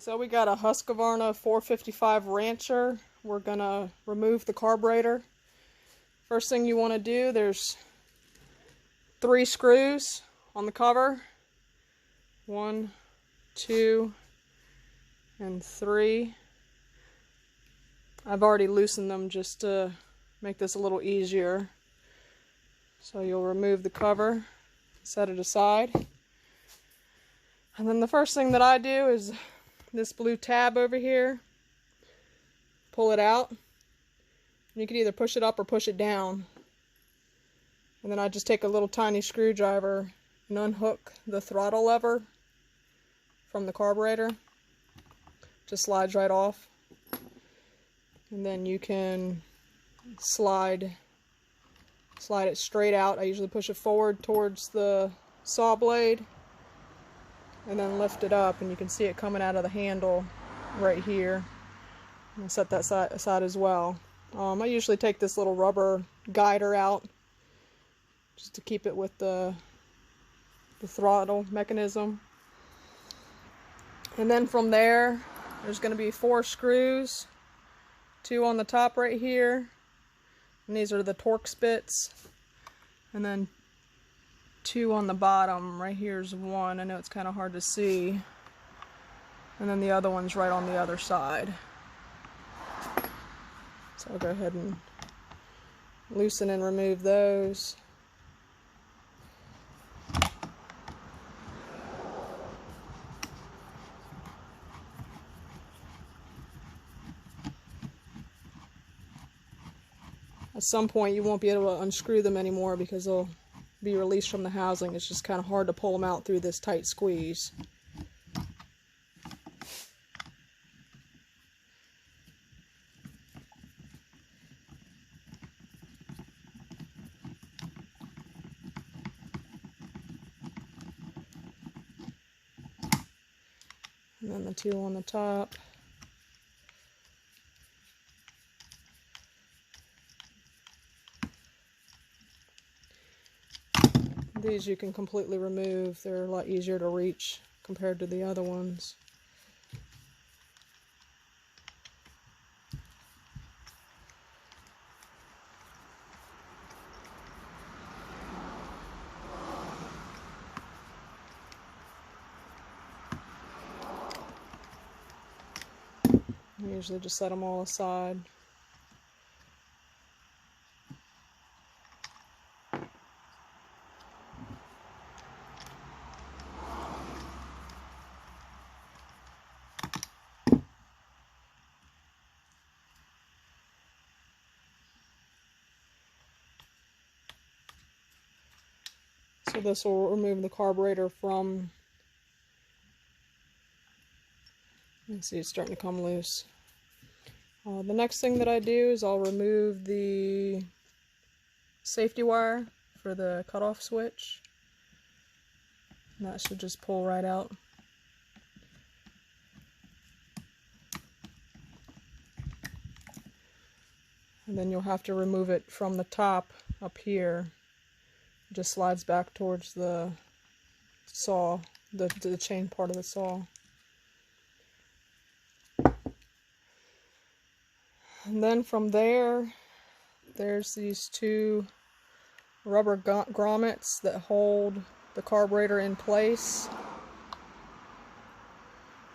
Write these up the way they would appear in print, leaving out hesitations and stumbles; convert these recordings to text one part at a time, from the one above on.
So we got a Husqvarna 455 Rancher. We're gonna remove the carburetor. First thing you want to do, there's 3 screws on the cover. 1, 2, and 3. I've already loosened them just to make this a little easier. So you'll remove the cover, set it aside. And then the first thing that I do is this blue tab over here. Pull it out. You can either push it up or push it down. And then I just take a little tiny screwdriver and unhook the throttle lever from the carburetor. Just slides right off. And then you can slide it straight out. I usually push it forward towards the saw blade and then lift it up, and you can see it coming out of the handle right here. I'm going to set that aside as well. I usually take this little rubber guider out just to keep it with the throttle mechanism. And then from there, there's going to be 4 screws, 2 on the top right here, and these are the Torx bits, and then 2 on the bottom. Right here's 1. I know it's kind of hard to see, and then the other one's right on the other side. So I'll go ahead and loosen and remove those. At some point you won't be able to unscrew them anymore because they'll be released from the housing. It's just kind of hard to pull them out through this tight squeeze. And then the 2 on the top. These you can completely remove. They're a lot easier to reach compared to the other ones. I usually just set them all aside. So this will remove the carburetor from, you can see it's starting to come loose. The next thing that I do is I'll remove the safety wire for the cutoff switch. And that should just pull right out. And then you'll have to remove it from the top up here. It just slides back towards the saw, the chain part of the saw. And then from there, there's these 2 rubber grommets that hold the carburetor in place.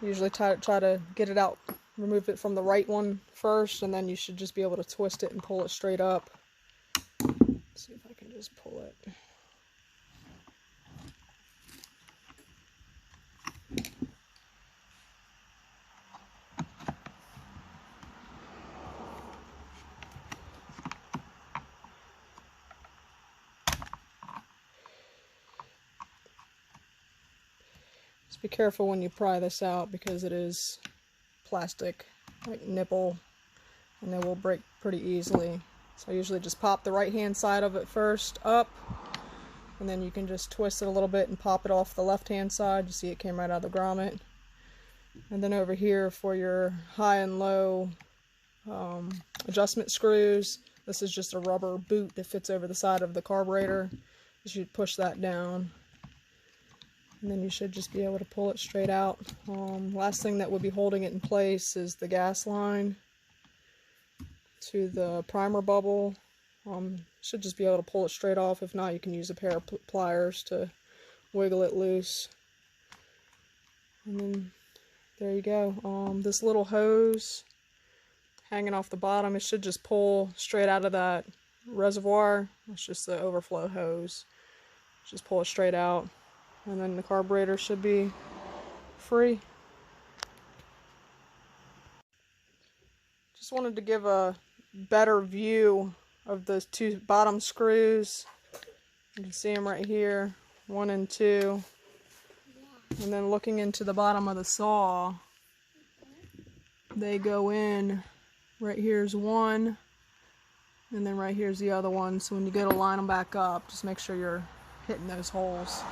Usually try to get it out, remove it from the right one first, and then you should just be able to twist it and pull it straight up. Let's see if I can just pull it. Just be careful when you pry this out because it is plastic, like nipple, and it will break pretty easily. So I usually just pop the right hand side of it first up, and then you can just twist it a little bit and pop it off the left hand side. You see it came right out of the grommet. And then over here for your high and low adjustment screws, this is just a rubber boot that fits over the side of the carburetor. You should push that down. and then you should just be able to pull it straight out. Last thing that would be holding it in place is the gas line to the primer bubble. Should just be able to pull it straight off. If not, you can use a pair of pliers to wiggle it loose. And then there you go. This little hose hanging off the bottom, it should just pull straight out of that reservoir. It's just the overflow hose. Just pull it straight out, and then the carburetor should be free. Just wanted to give a better view of those two bottom screws. You can see them right here, 1 and 2. And then looking into the bottom of the saw, they go in. Right here's one, and then right here's the other one. So when you go to line them back up, just make sure you're hitting those holes.